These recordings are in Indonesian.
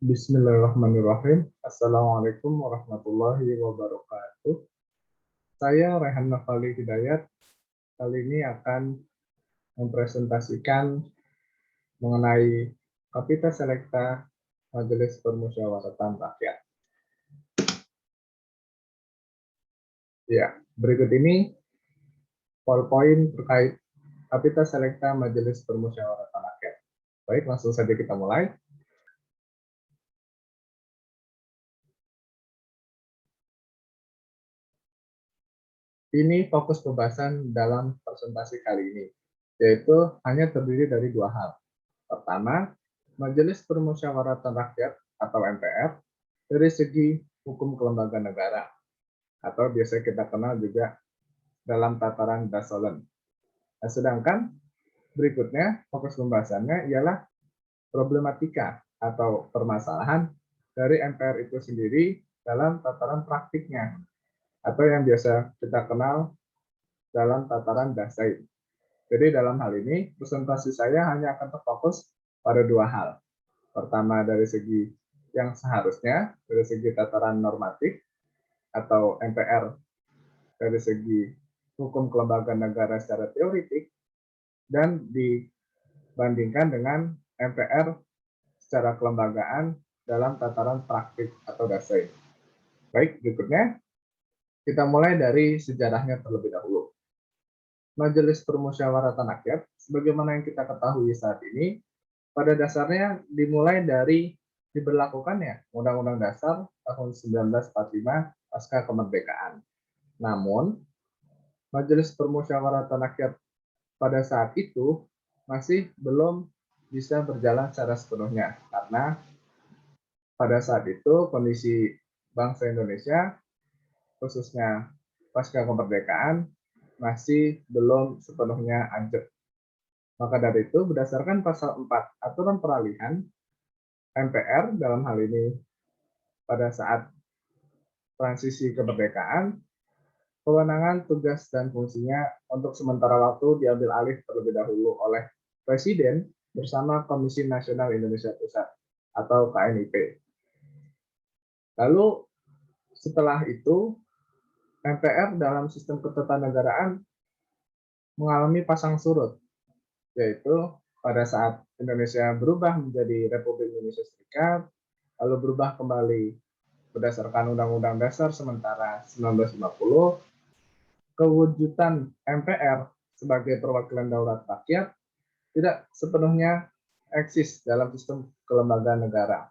Bismillahirrahmanirrahim. Assalamualaikum warahmatullahi wabarakatuh. Saya Rehan Nafali Hidayat. Kali ini akan mempresentasikan mengenai Kapita Selekta Majelis Permusyawaratan Rakyat. Ya, berikut ini poin terkait Kapita Selekta Majelis Permusyawaratan Rakyat. Baik, langsung saja kita mulai. Ini fokus pembahasan dalam presentasi kali ini, yaitu hanya terdiri dari dua hal. Pertama, Majelis Permusyawaratan Rakyat atau MPR dari segi hukum kelembagaan negara, atau biasa kita kenal juga dalam tataran Dasolen. Nah, sedangkan berikutnya fokus pembahasannya ialah problematika atau permasalahan dari MPR itu sendiri dalam tataran praktiknya, atau yang biasa kita kenal dalam tataran Dasain. Jadi dalam hal ini, presentasi saya hanya akan terfokus pada dua hal. Pertama, dari segi yang seharusnya, dari segi tataran normatif, atau MPR dari segi hukum kelembagaan negara secara teoritik, dan dibandingkan dengan MPR secara kelembagaan dalam tataran praktik atau Dasain. Baik, berikutnya kita mulai dari sejarahnya terlebih dahulu. Majelis Permusyawaratan Rakyat, sebagaimana yang kita ketahui saat ini, pada dasarnya dimulai dari diberlakukannya Undang-Undang Dasar tahun 1945 pasca kemerdekaan. Namun, Majelis Permusyawaratan Rakyat pada saat itu masih belum bisa berjalan secara sepenuhnya, karena pada saat itu kondisi bangsa Indonesia, khususnya pasca kemerdekaan, masih belum sepenuhnya anjlok. Maka dari itu, berdasarkan pasal 4 aturan peralihan, MPR dalam hal ini pada saat transisi kemerdekaan, kewenangan, tugas, dan fungsinya untuk sementara waktu diambil alih terlebih dahulu oleh Presiden bersama Komisi Nasional Indonesia Pusat atau KNIP. Lalu setelah itu, MPR dalam sistem ketatanegaraan mengalami pasang surut, yaitu pada saat Indonesia berubah menjadi Republik Indonesia Serikat, lalu berubah kembali berdasarkan Undang-Undang Dasar sementara 1950, kewujudan MPR sebagai perwakilan daulat rakyat tidak sepenuhnya eksis dalam sistem kelembagaan negara.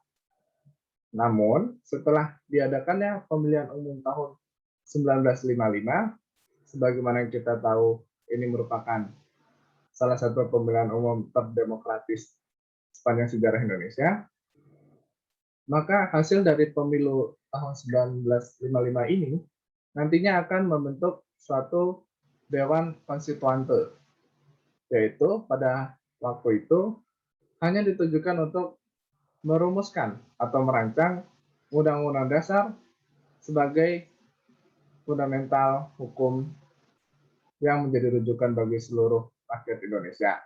Namun, setelah diadakannya pemilihan umum tahun 1955, sebagaimana yang kita tahu ini merupakan salah satu pemilihan umum terdemokratis sepanjang sejarah Indonesia, maka hasil dari pemilu tahun 1955 ini nantinya akan membentuk suatu Dewan Konstituante, yaitu pada waktu itu hanya ditujukan untuk merumuskan atau merancang Undang-Undang Dasar sebagai fundamental hukum yang menjadi rujukan bagi seluruh rakyat Indonesia.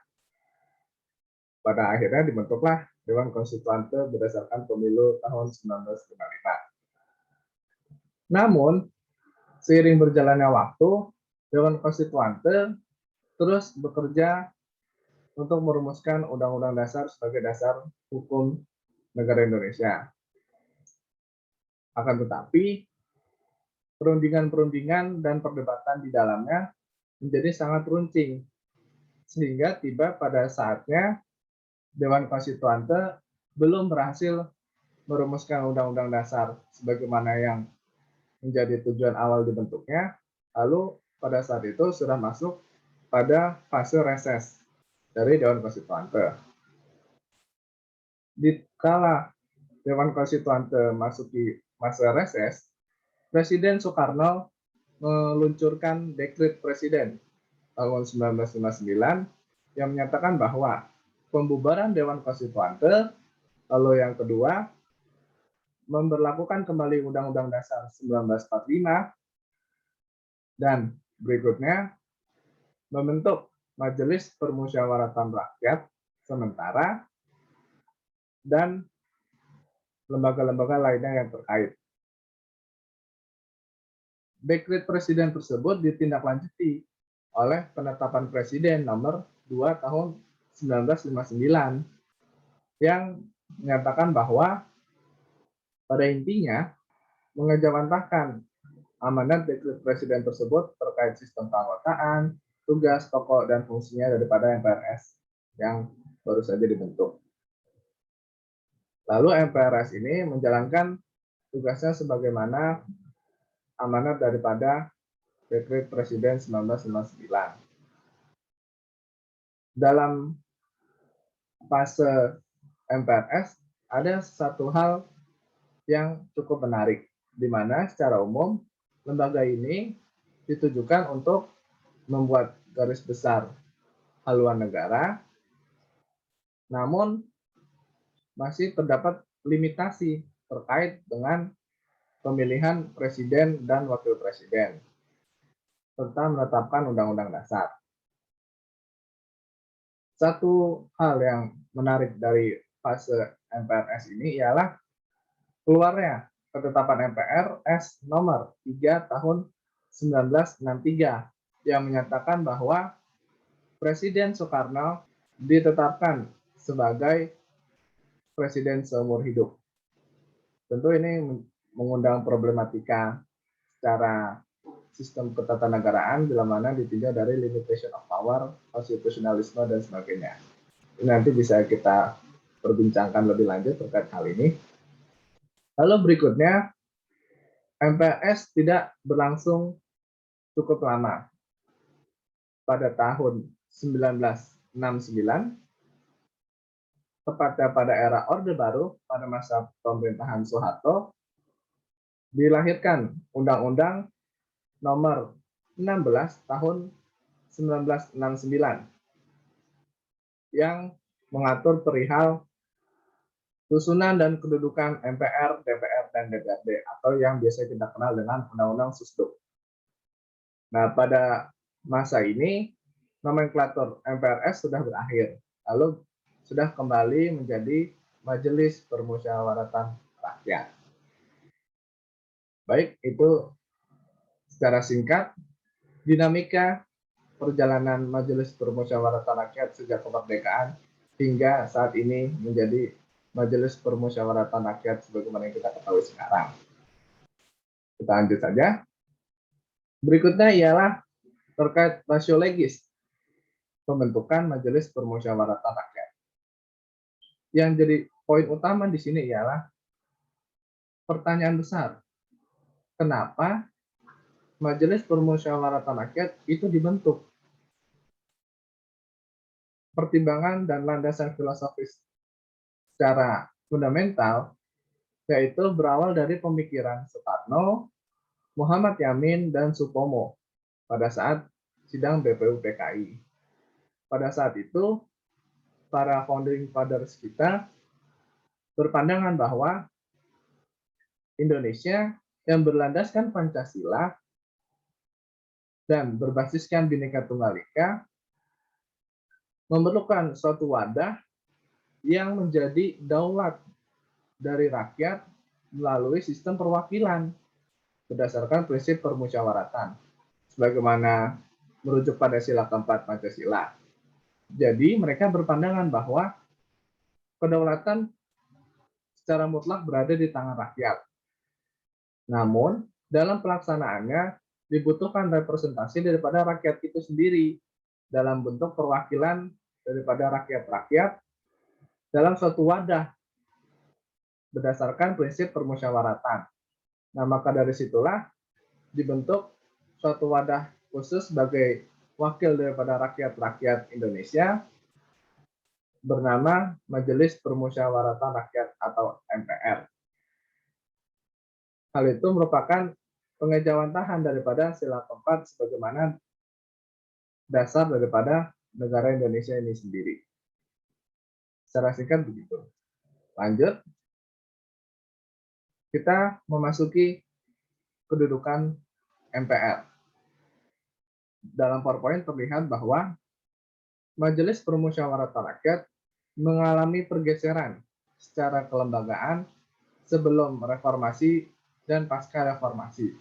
Pada akhirnya dibentuklah Dewan Konstituante berdasarkan pemilu tahun 1955. Namun, seiring berjalannya waktu, Dewan Konstituante terus bekerja untuk merumuskan Undang-Undang Dasar sebagai dasar hukum negara Indonesia. Akan tetapi, perundingan-perundingan dan perdebatan di dalamnya menjadi sangat runcing, sehingga tiba pada saatnya Dewan Konstituante belum berhasil merumuskan Undang-Undang Dasar sebagaimana yang menjadi tujuan awal dibentuknya, lalu pada saat itu sudah masuk pada fase reses dari Dewan Konstituante. Di kala Dewan Konstituante masuk di masa reses, Presiden Soekarno meluncurkan dekret Presiden tahun 1959 yang menyatakan bahwa pembubaran Dewan Konstituante, lalu yang kedua, memberlakukan kembali Undang-Undang Dasar 1945, dan berikutnya membentuk Majelis Permusyawaratan Rakyat sementara dan lembaga-lembaga lainnya yang terkait. Dekret presiden tersebut ditindaklanjuti oleh penetapan presiden nomor 2 tahun 1959 yang menyatakan bahwa pada intinya mengejawantahkan amanat dekret presiden tersebut terkait sistem keanggotaan, tugas, pokok, dan fungsinya daripada MPRS yang baru saja dibentuk. Lalu MPRS ini menjalankan tugasnya sebagaimana amanat daripada dekret presiden 1959. Dalam fase MPRS ada satu hal yang cukup menarik, di mana secara umum lembaga ini ditujukan untuk membuat garis besar haluan negara, namun masih terdapat limitasi terkait dengan pemilihan presiden dan wakil presiden, serta menetapkan undang-undang dasar. Satu hal yang menarik dari fase MPRS ini ialah keluarnya ketetapan MPRS nomor 3 tahun 1963 yang menyatakan bahwa Presiden Soekarno ditetapkan sebagai presiden seumur hidup. Tentu ini mengundang problematika secara sistem ketatanegaraan bila mana ditinjau dari limitation of power, konstitusionalisme, dan sebagainya. Ini nanti bisa kita perbincangkan lebih lanjut terkait hal ini. Lalu berikutnya, MPRS tidak berlangsung cukup lama. Pada tahun 1969, tepatnya pada era Orde Baru, pada masa pemerintahan Soeharto, dilahirkan Undang-Undang Nomor 16 Tahun 1969 yang mengatur perihal susunan dan kedudukan MPR, DPR, dan DPRD atau yang biasa kita kenal dengan Undang-Undang Susduk. Nah, pada masa ini nomenklatur MPRS sudah berakhir, lalu sudah kembali menjadi Majelis Permusyawaratan Rakyat. Baik, itu secara singkat dinamika perjalanan Majelis Permusyawaratan Rakyat sejak kemerdekaan hingga saat ini menjadi Majelis Permusyawaratan Rakyat sebagaimana yang kita ketahui sekarang. Kita lanjut saja. Berikutnya ialah terkait rasio legis pembentukan Majelis Permusyawaratan Rakyat. Yang jadi poin utama di sini ialah pertanyaan besar. Kenapa Majelis Permusyawaratan Rakyat itu dibentuk? Pertimbangan dan landasan filosofis secara fundamental yaitu berawal dari pemikiran Soekarno, Muhammad Yamin, dan Supomo pada saat sidang BPUPKI. Pada saat itu, para founding fathers kita berpandangan bahwa Indonesia yang berlandaskan Pancasila dan berbasiskan Bhinneka Tunggal Ika memerlukan suatu wadah yang menjadi daulat dari rakyat melalui sistem perwakilan berdasarkan prinsip permusyawaratan sebagaimana merujuk pada sila keempat Pancasila. Jadi mereka berpandangan bahwa kedaulatan secara mutlak berada di tangan rakyat. Namun dalam pelaksanaannya dibutuhkan representasi daripada rakyat itu sendiri dalam bentuk perwakilan daripada rakyat-rakyat dalam suatu wadah berdasarkan prinsip permusyawaratan. Nah, maka dari situlah dibentuk suatu wadah khusus sebagai wakil daripada rakyat-rakyat Indonesia bernama Majelis Permusyawaratan Rakyat atau MPR. Hal itu merupakan pengejawantahan daripada sila keempat sebagaimana dasar daripada negara Indonesia ini sendiri. Secara singkat begitu. Lanjut. Kita memasuki kedudukan MPR. Dalam PowerPoint terlihat bahwa Majelis Permusyawaratan Rakyat mengalami pergeseran secara kelembagaan sebelum reformasi dan pasca reformasi.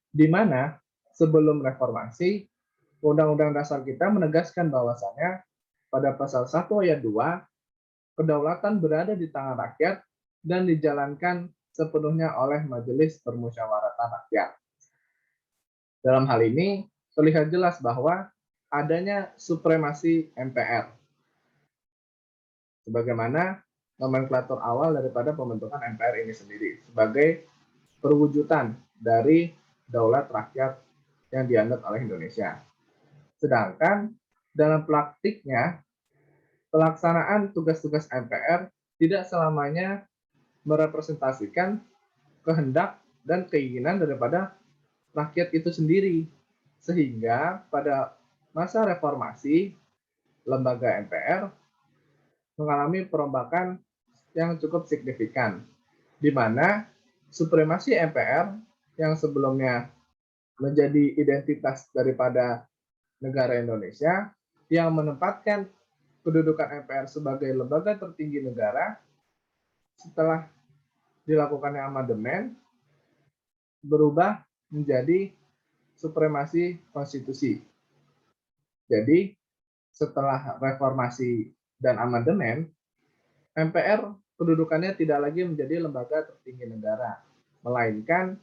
Di mana sebelum reformasi, Undang-Undang Dasar kita menegaskan bahwasannya pada pasal 1 ayat 2, kedaulatan berada di tangan rakyat dan dijalankan sepenuhnya oleh Majelis Permusyawaratan Rakyat. Dalam hal ini, terlihat jelas bahwa adanya supremasi MPR, sebagaimana nomenklatur awal daripada pembentukan MPR ini sendiri, sebagai perwujudan dari daulat rakyat yang dianut oleh Indonesia. Sedangkan dalam praktiknya, pelaksanaan tugas-tugas MPR tidak selamanya merepresentasikan kehendak dan keinginan daripada rakyat itu sendiri. Sehingga pada masa reformasi, lembaga MPR mengalami perombakan yang cukup signifikan, di mana supremasi MPR yang sebelumnya menjadi identitas daripada negara Indonesia yang menempatkan kedudukan MPR sebagai lembaga tertinggi negara setelah dilakukannya amandemen berubah menjadi supremasi konstitusi. Jadi setelah reformasi dan amandemen, MPR kedudukannya tidak lagi menjadi lembaga tertinggi negara, melainkan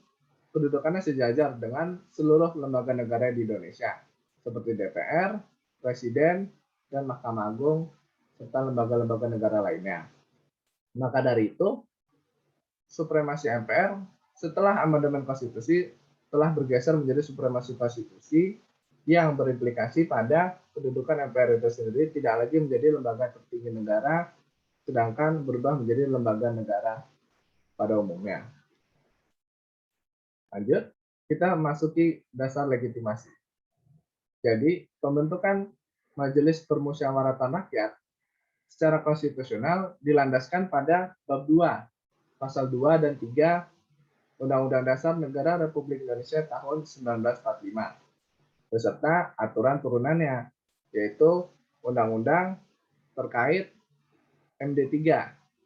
kedudukannya sejajar dengan seluruh lembaga negara di Indonesia, seperti DPR, Presiden, dan Mahkamah Agung, serta lembaga-lembaga negara lainnya. Maka dari itu, supremasi MPR setelah amandemen konstitusi telah bergeser menjadi supremasi konstitusi yang berimplikasi pada kedudukan MPR itu sendiri tidak lagi menjadi lembaga tertinggi negara, sedangkan berubah menjadi lembaga negara pada umumnya. Lanjut, kita masuki dasar legitimasi. Jadi, pembentukan Majelis Permusyawaratan Rakyat secara konstitusional dilandaskan pada bab 2, pasal 2 dan 3 Undang-Undang Dasar Negara Republik Indonesia tahun 1945, beserta aturan turunannya, yaitu Undang-Undang terkait MD3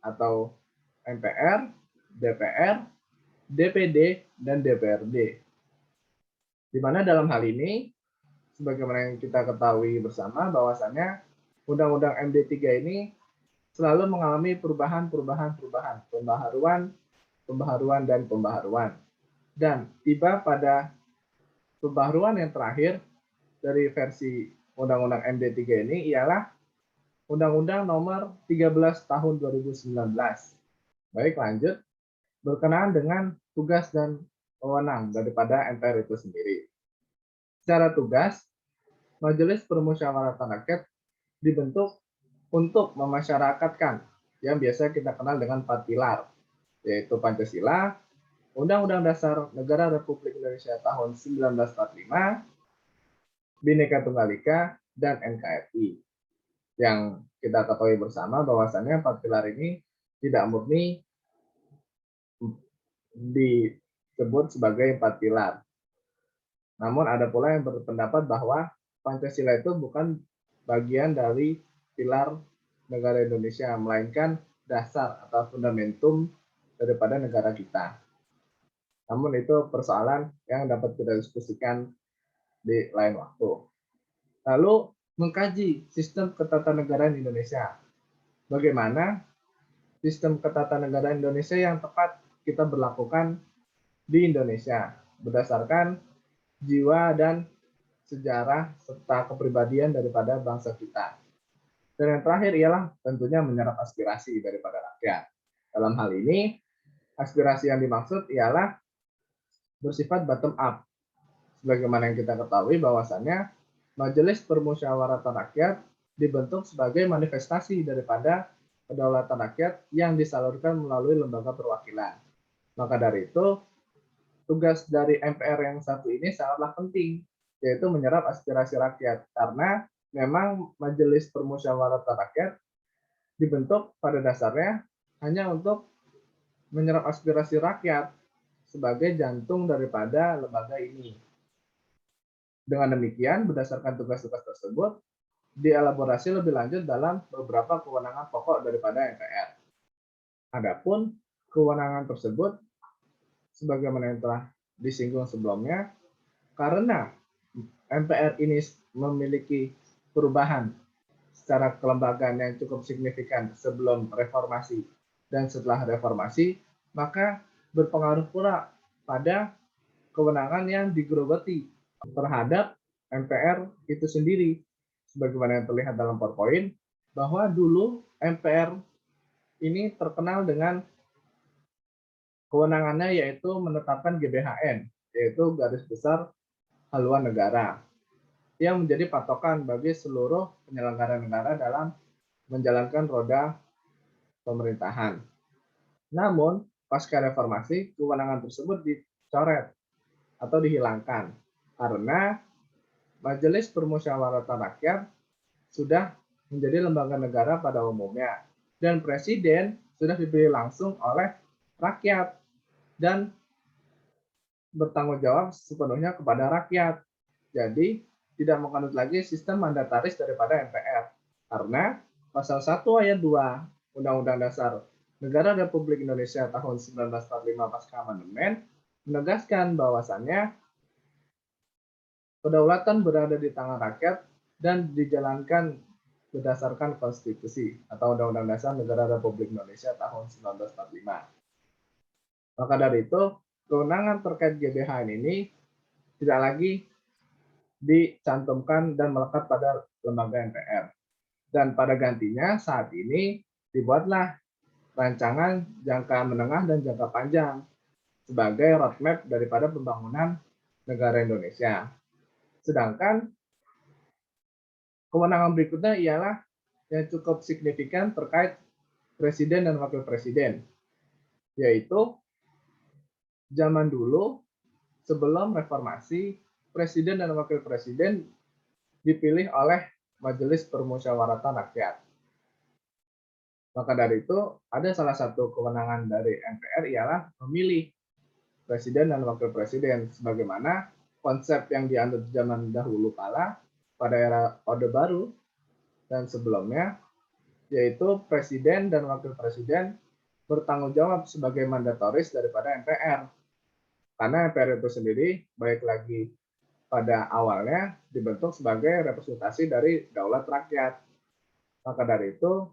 atau MPR, DPR, DPD, dan DPRD. Di mana dalam hal ini, sebagaimana yang kita ketahui bersama bahwasannya Undang-Undang MD3 ini selalu mengalami perubahan, pembaharuan, dan pembaharuan. Dan tiba pada pembaharuan yang terakhir dari versi Undang-Undang MD3 ini ialah Undang-Undang Nomor 13 Tahun 2019. Baik, lanjut. Berkenaan dengan tugas dan wewenang daripada MPR itu sendiri. Secara tugas, Majelis Permusyawaratan Rakyat dibentuk untuk memasyarakatkan yang biasa kita kenal dengan 4 pilar, yaitu Pancasila, Undang-Undang Dasar Negara Republik Indonesia tahun 1945, Bhinneka Tunggal Ika, dan NKRI. Yang kita ketahui bersama bahwasannya 4 pilar ini tidak murni disebut sebagai 4 pilar. Namun ada pula yang berpendapat bahwa Pancasila itu bukan bagian dari pilar negara Indonesia, melainkan dasar atau fundamentum daripada negara kita. Namun itu persoalan yang dapat kita diskusikan di lain waktu. Lalu mengkaji sistem ketatanegaraan Indonesia. Bagaimana sistem ketatanegaraan Indonesia yang tepat kita berlakukan di Indonesia berdasarkan jiwa dan sejarah serta kepribadian daripada bangsa kita. Dan yang terakhir ialah tentunya menyerap aspirasi daripada rakyat. Dalam hal ini, aspirasi yang dimaksud ialah bersifat bottom up. Sebagaimana yang kita ketahui bahwasannya Majelis Permusyawaratan Rakyat dibentuk sebagai manifestasi daripada kedaulatan rakyat yang disalurkan melalui lembaga perwakilan. Maka dari itu, tugas dari MPR yang satu ini sangatlah penting, yaitu menyerap aspirasi rakyat. Karena memang Majelis Permusyawaratan Rakyat dibentuk pada dasarnya hanya untuk menyerap aspirasi rakyat sebagai jantung daripada lembaga ini. Dengan demikian, berdasarkan tugas-tugas tersebut, dielaborasi lebih lanjut dalam beberapa kewenangan pokok daripada MPR. Adapun kewenangan tersebut sebagaimana yang telah disinggung sebelumnya, karena MPR ini memiliki perubahan secara kelembagaan yang cukup signifikan sebelum reformasi dan setelah reformasi, maka berpengaruh pula pada kewenangan yang digerogoti terhadap MPR itu sendiri. Sebagaimana yang terlihat dalam PowerPoint, bahwa dulu MPR ini terkenal dengan kewenangannya yaitu menetapkan GBHN, yaitu Garis Besar Haluan Negara, yang menjadi patokan bagi seluruh penyelenggara negara dalam menjalankan roda pemerintahan. Namun, pasca reformasi, kewenangan tersebut dicoret atau dihilangkan karena Majelis Permusyawaratan Rakyat sudah menjadi lembaga negara pada umumnya dan presiden sudah dipilih langsung oleh rakyat dan bertanggung jawab sepenuhnya kepada rakyat. Jadi, tidak menganut lagi sistem mandataris daripada MPR. Karena pasal 1 ayat 2 Undang-Undang Dasar Negara Republik Indonesia tahun 1945 pasca amandemen menegaskan bahwasannya kedaulatan berada di tangan rakyat dan dijalankan berdasarkan konstitusi atau Undang-Undang Dasar Negara Republik Indonesia tahun 1945. Maka dari itu, kewenangan terkait GBHN ini tidak lagi dicantumkan dan melekat pada lembaga MPR. Dan pada gantinya saat ini dibuatlah rancangan jangka menengah dan jangka panjang sebagai roadmap daripada pembangunan negara Indonesia. Sedangkan kewenangan berikutnya ialah yang cukup signifikan terkait presiden dan wakil presiden, yaitu zaman dulu sebelum reformasi, presiden dan wakil presiden dipilih oleh Majelis Permusyawaratan Rakyat. Maka dari itu, ada salah satu kewenangan dari MPR ialah memilih presiden dan wakil presiden, sebagaimana konsep yang dianut zaman dahulu kala pada era Orde Baru dan sebelumnya, yaitu presiden dan wakil presiden bertanggung jawab sebagai mandatoris daripada MPR. Karena MPR itu sendiri, baik lagi pada awalnya dibentuk sebagai representasi dari daulat rakyat. Maka dari itu,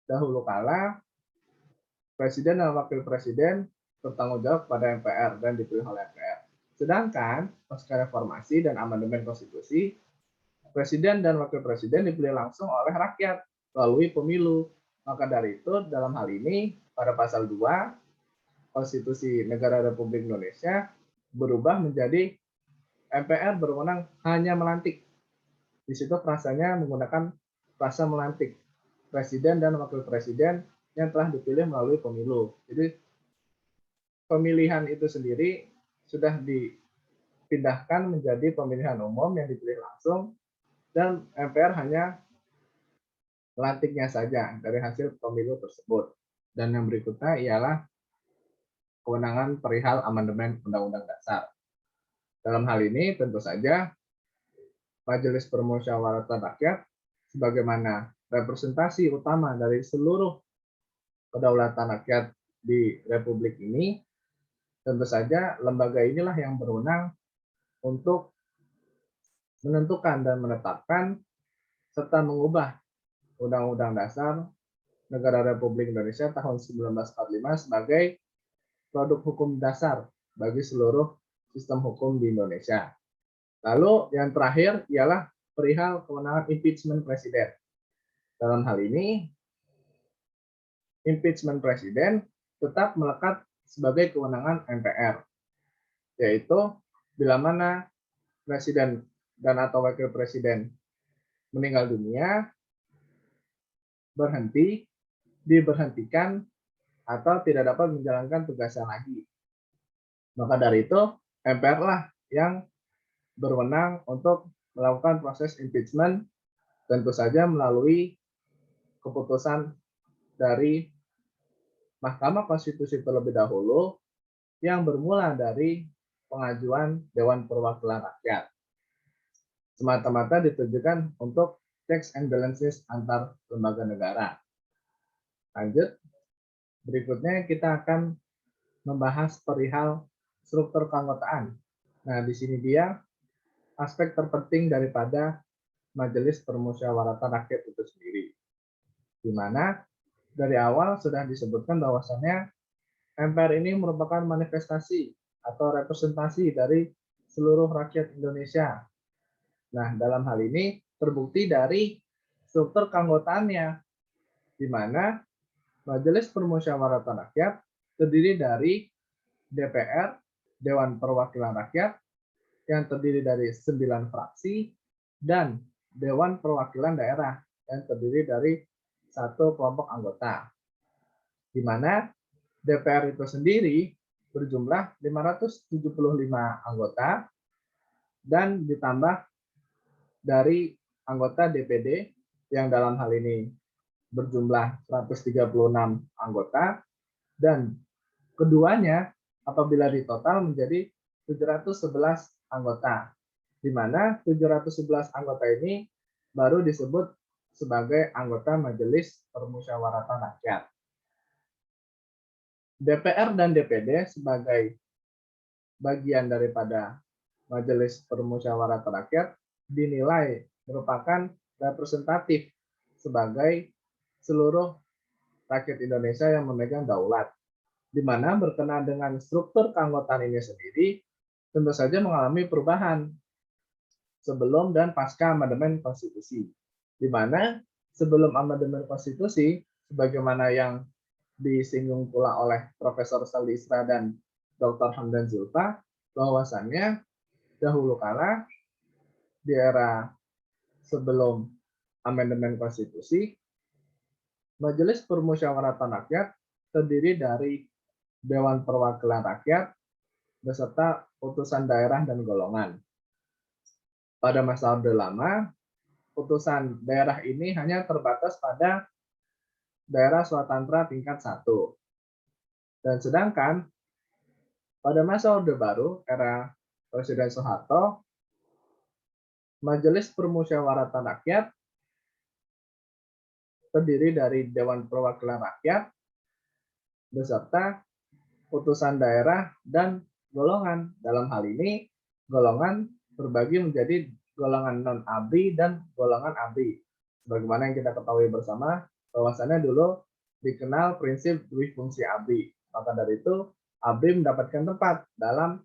dahulu kala presiden dan wakil presiden bertanggung jawab pada MPR dan dipilih oleh MPR. Sedangkan pasca reformasi dan amandemen konstitusi, presiden dan wakil presiden dipilih langsung oleh rakyat melalui pemilu. Maka dari itu, dalam hal ini pada pasal 2 Konstitusi Negara Republik Indonesia berubah menjadi MPR berwenang hanya melantik. Di situ frasanya menggunakan frasa melantik presiden dan wakil presiden yang telah dipilih melalui pemilu. Jadi pemilihan itu sendiri sudah dipindahkan menjadi pemilihan umum yang dipilih langsung dan MPR hanya melantiknya saja dari hasil pemilu tersebut. Dan yang berikutnya ialah kewenangan perihal amandemen Undang-Undang Dasar. Dalam hal ini tentu saja Majelis Permusyawaratan Rakyat sebagaimana representasi utama dari seluruh kedaulatan rakyat di Republik ini, tentu saja lembaga inilah yang berwenang untuk menentukan dan menetapkan serta mengubah Undang-Undang Dasar Negara Republik Indonesia tahun 1945 sebagai produk hukum dasar bagi seluruh sistem hukum di Indonesia. Lalu yang terakhir ialah perihal kewenangan impeachment presiden. Dalam hal ini, impeachment presiden tetap melekat sebagai kewenangan MPR, yaitu bila mana presiden dan atau wakil presiden meninggal dunia, berhenti, diberhentikan, atau tidak dapat menjalankan tugasnya lagi. Maka dari itu, MPR lah yang berwenang untuk melakukan proses impeachment, tentu saja melalui keputusan dari Mahkamah Konstitusi terlebih dahulu yang bermula dari pengajuan Dewan Perwakilan Rakyat. Semata-mata ditujukan untuk checks and balances antar lembaga negara. Lanjut. Berikutnya kita akan membahas perihal struktur keanggotaan. Nah, di sini dia aspek terpenting daripada Majelis Permusyawaratan Rakyat itu sendiri, di mana dari awal sudah disebutkan bahwasannya MPR ini merupakan manifestasi atau representasi dari seluruh rakyat Indonesia. Nah, dalam hal ini terbukti dari struktur keanggotaannya, di mana Majelis Permusyawaratan Rakyat terdiri dari DPR, Dewan Perwakilan Rakyat, yang terdiri dari 9 fraksi, dan Dewan Perwakilan Daerah, yang terdiri dari 1 kelompok anggota. Di mana DPR itu sendiri berjumlah 575 anggota, dan ditambah dari anggota DPD yang dalam hal ini berjumlah 136 anggota, dan keduanya apabila ditotal menjadi 711 anggota, di mana 711 anggota ini baru disebut sebagai anggota Majelis Permusyawaratan Rakyat. DPR dan DPD sebagai bagian daripada Majelis Permusyawaratan Rakyat dinilai merupakan representatif sebagai seluruh rakyat Indonesia yang memegang daulat, di mana berkenaan dengan struktur keanggotaan ini sendiri tentu saja mengalami perubahan sebelum dan pasca amandemen konstitusi, di mana sebelum amandemen konstitusi, sebagaimana yang disinggung pula oleh Profesor Saldi Isra dan Dr. Hamdan Zulfa, bahwasannya dahulu kala di era sebelum amandemen konstitusi, Majelis Permusyawaratan Rakyat terdiri dari Dewan Perwakilan Rakyat beserta putusan daerah dan golongan. Pada masa Orde Lama, putusan daerah ini hanya terbatas pada daerah swatantra tingkat 1. Dan sedangkan pada masa Orde Baru, era Presiden Soeharto, Majelis Permusyawaratan Rakyat terdiri dari Dewan Perwakilan Rakyat beserta putusan daerah dan golongan. Dalam hal ini, golongan berbagi menjadi golongan non-ABRI dan golongan ABRI. Sebagaimana yang kita ketahui bersama, bahwasannya dulu dikenal prinsip dui fungsi ABRI. Maka dari itu, ABRI mendapatkan tempat dalam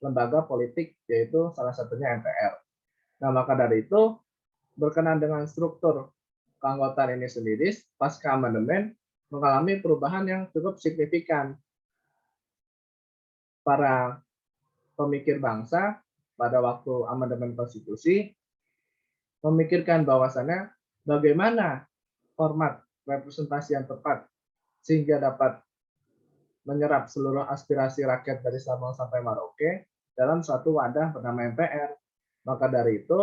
lembaga politik, yaitu salah satunya MPR. Nah, maka dari itu, berkenaan dengan struktur keanggotaan ini sendiri, pasca amandemen mengalami perubahan yang cukup signifikan. Para pemikir bangsa pada waktu amandemen konstitusi memikirkan bahwasannya bagaimana format representasi yang tepat sehingga dapat menyerap seluruh aspirasi rakyat dari Sabang sampai Merauke dalam suatu wadah bernama MPR. Maka dari itu,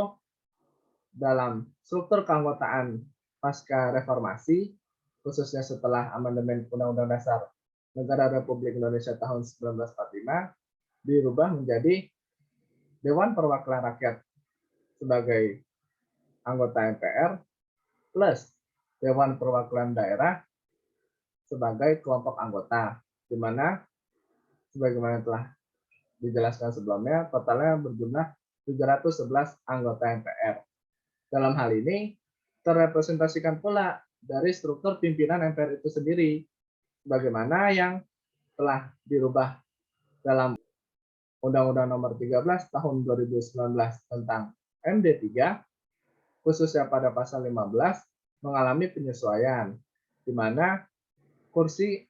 dalam struktur keanggotaan pasca reformasi, khususnya setelah amandemen Undang-Undang Dasar Negara Republik Indonesia tahun 1945, dirubah menjadi Dewan Perwakilan Rakyat sebagai anggota MPR plus Dewan Perwakilan Daerah sebagai kelompok anggota, di mana sebagaimana telah dijelaskan sebelumnya, totalnya berjumlah 711 anggota MPR. Dalam hal ini, terrepresentasikan pula dari struktur pimpinan MPR itu sendiri, sebagaimana yang telah dirubah dalam Undang-Undang Nomor 13 Tahun 2019 tentang MD3, khususnya pada pasal 15, mengalami penyesuaian, di mana kursi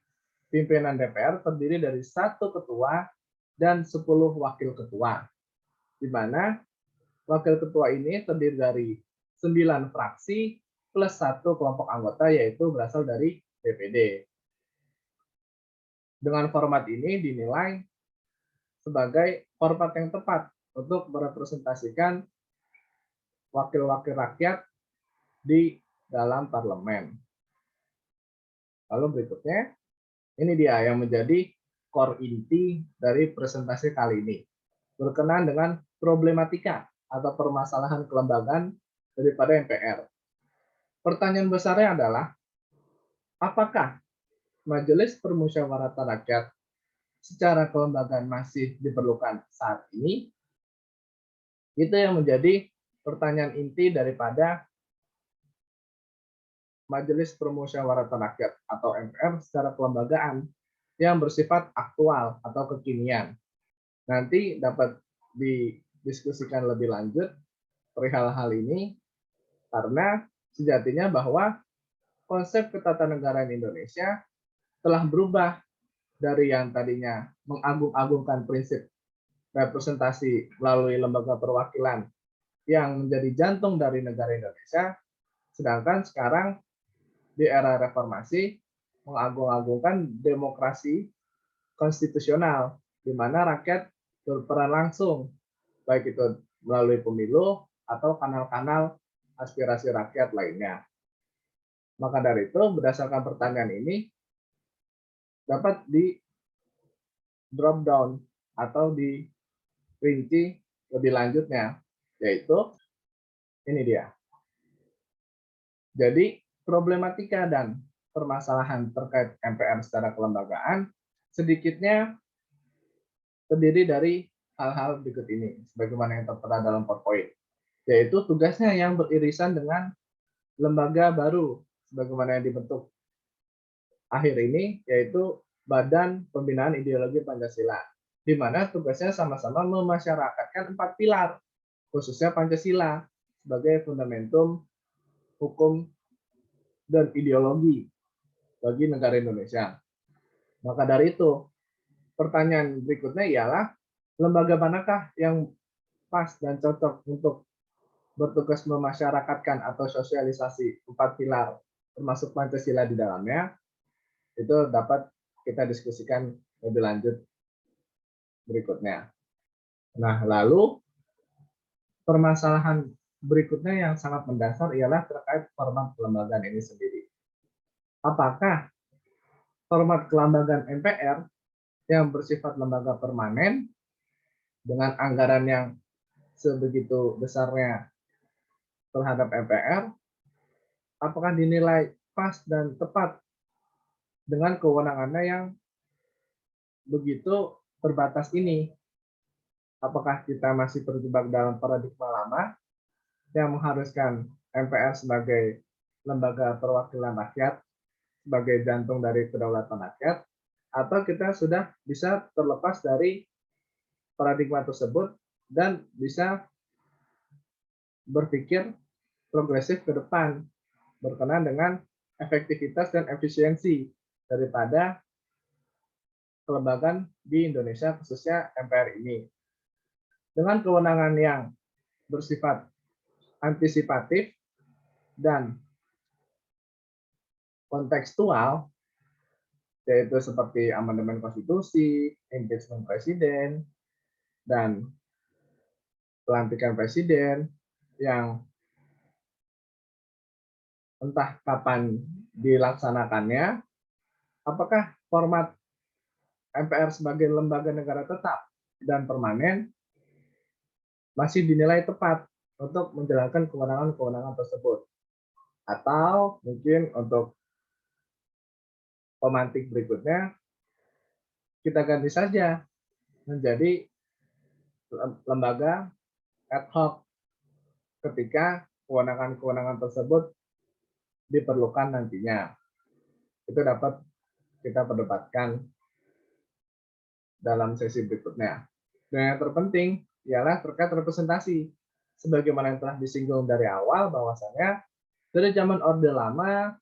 pimpinan DPR terdiri dari 1 ketua dan 10 wakil ketua, di mana wakil ketua ini terdiri dari 9 fraksi plus 1 kelompok anggota, yaitu berasal dari DPD. Dengan format ini dinilai sebagai format yang tepat untuk merepresentasikan wakil-wakil rakyat di dalam parlemen. Lalu berikutnya, ini dia yang menjadi core inti dari presentasi kali ini, berkenaan dengan problematika atau permasalahan kelembagaan daripada MPR. Pertanyaan besarnya adalah, apakah Majelis Permusyawaratan Rakyat secara kelembagaan masih diperlukan saat ini, itu yang menjadi pertanyaan inti daripada Majelis Permusyawaratan Rakyat atau MPR secara kelembagaan yang bersifat aktual atau kekinian. Nanti dapat didiskusikan lebih lanjut perihal hal ini karena sejatinya bahwa konsep ketatanegaraan Indonesia telah berubah dari yang tadinya mengagung-agungkan prinsip representasi melalui lembaga perwakilan yang menjadi jantung dari negara Indonesia, sedangkan sekarang di era reformasi mengagung-agungkan demokrasi konstitusional, di mana rakyat berperan langsung, baik itu melalui pemilu atau kanal-kanal aspirasi rakyat lainnya. Maka dari itu, berdasarkan pertanyaan ini, dapat di drop down atau dirinci lebih lanjutnya, yaitu ini dia. Jadi, problematika dan permasalahan terkait MPR secara kelembagaan sedikitnya terdiri dari hal-hal berikut ini, sebagaimana yang tertera dalam PowerPoint, yaitu tugasnya yang beririsan dengan lembaga baru, sebagaimana yang dibentuk akhir ini, yaitu Badan Pembinaan Ideologi Pancasila, di mana tugasnya sama-sama memasyarakatkan 4 pilar, khususnya Pancasila, sebagai fundamentum hukum dan ideologi bagi negara Indonesia. Maka dari itu, pertanyaan berikutnya ialah, lembaga manakah yang pas dan cocok untuk bertugas memasyarakatkan atau sosialisasi 4 pilar, termasuk Pancasila di dalamnya, itu dapat kita diskusikan lebih lanjut berikutnya. Nah, lalu permasalahan berikutnya yang sangat mendasar ialah terkait format kelembagaan ini sendiri. Apakah format kelembagaan MPR yang bersifat lembaga permanen dengan anggaran yang sebegitu besarnya terhadap MPR, apakah dinilai pas dan tepat dengan kewenangannya yang begitu terbatas ini? Apakah kita masih terjebak dalam paradigma lama yang mengharuskan MPR sebagai lembaga perwakilan rakyat, sebagai jantung dari kedaulatan rakyat, atau kita sudah bisa terlepas dari paradigma tersebut dan bisa berpikir progresif ke depan berkenaan dengan efektivitas dan efisiensi daripada kelembagaan di Indonesia, khususnya MPR ini. Dengan kewenangan yang bersifat antisipatif dan kontekstual, yaitu seperti amandemen konstitusi, impeachment presiden, dan pelantikan presiden yang entah kapan dilaksanakannya, apakah format MPR sebagai lembaga negara tetap dan permanen masih dinilai tepat untuk menjalankan kewenangan-kewenangan tersebut. Atau mungkin untuk pemantik berikutnya, kita ganti saja menjadi lembaga ad hoc ketika kewenangan-kewenangan tersebut diperlukan nantinya. Itu dapat kita perdebatkan dalam sesi berikutnya. Dan yang terpenting ialah terkait representasi. Sebagaimana yang telah disinggung dari awal bahwasanya dari zaman Orde Lama,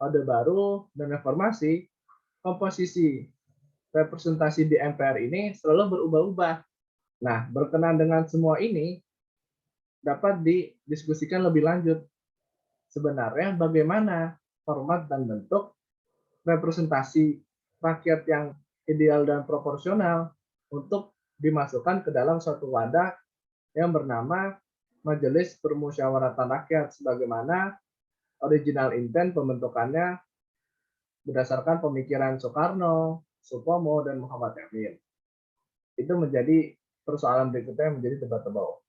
Orde Baru, dan Reformasi, komposisi representasi di MPR ini selalu berubah-ubah. Nah, berkenaan dengan semua ini dapat didiskusikan lebih lanjut. Sebenarnya bagaimana format dan bentuk representasi rakyat yang ideal dan proporsional untuk dimasukkan ke dalam suatu wadah yang bernama Majelis Permusyawaratan Rakyat, sebagaimana original intent pembentukannya berdasarkan pemikiran Soekarno, Supomo, dan Muhammad Yamin. Itu menjadi persoalan berikutnya yang menjadi debatable.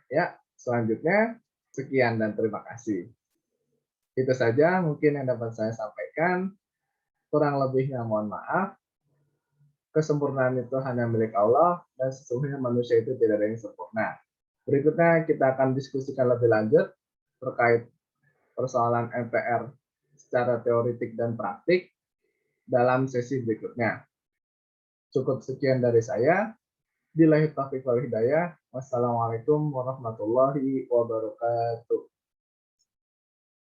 Ya, selanjutnya sekian dan terima kasih. Itu saja mungkin yang dapat saya sampaikan. Kurang lebihnya mohon maaf. Kesempurnaan itu hanya milik Allah dan sesungguhnya manusia itu tidak ada yang sempurna. Berikutnya kita akan diskusikan lebih lanjut terkait persoalan MPR secara teoritik dan praktik dalam sesi berikutnya. Cukup sekian dari saya. Billahi taufiq wal hidayah. Wassalamualaikum warahmatullahi wabarakatuh.